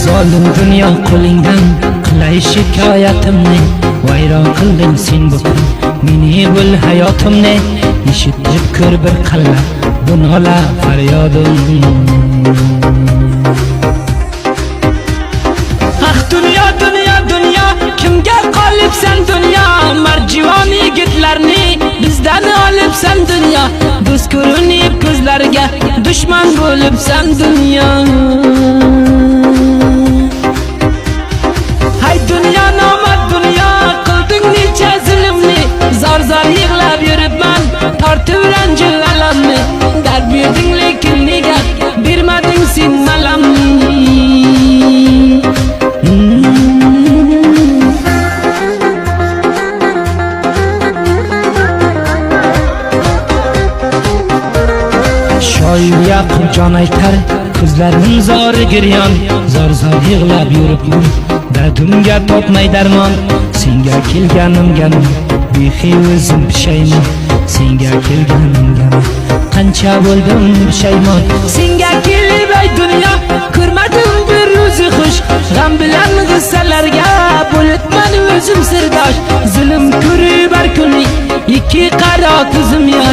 Zolim dunyo qo'lingdan qilay shikoyatimni, vayron qilding sen bu kun meni bul hayotimni. Eshitib ko'r bir qalla bu nola faryodim. Ah dunyo dunyo dunyo, kimga qolibsan dunyo? Marjivon yigitlarni bizdan olibsan dunyo. Do'st ko'rinib ko'zlarga dushman bo'libsan dunyo. Hay dunyo nomard dunyo, qilding necha zulmni. Zor zor yig'lab yuribman, tortib ranjil alamni. Dard berding lekin nega bermading sen malamni? Shoir Yaqub jon aytar, ko'zlarim zori giryon. Zor zor yig'lab yuribman, dardimga topmay darmon. Senga kelganimga bexiyozim pushaymon. Senga kelganimga qancha bo'ldim pushaymon. Senga kelib ay dunyo, ko'rmadim bir ro'zi xush. G'am bilan g'issalarga bo'libman o'zim sirdosh. Zulm ko'rib har kuni ikki qaro ko'zim yosh.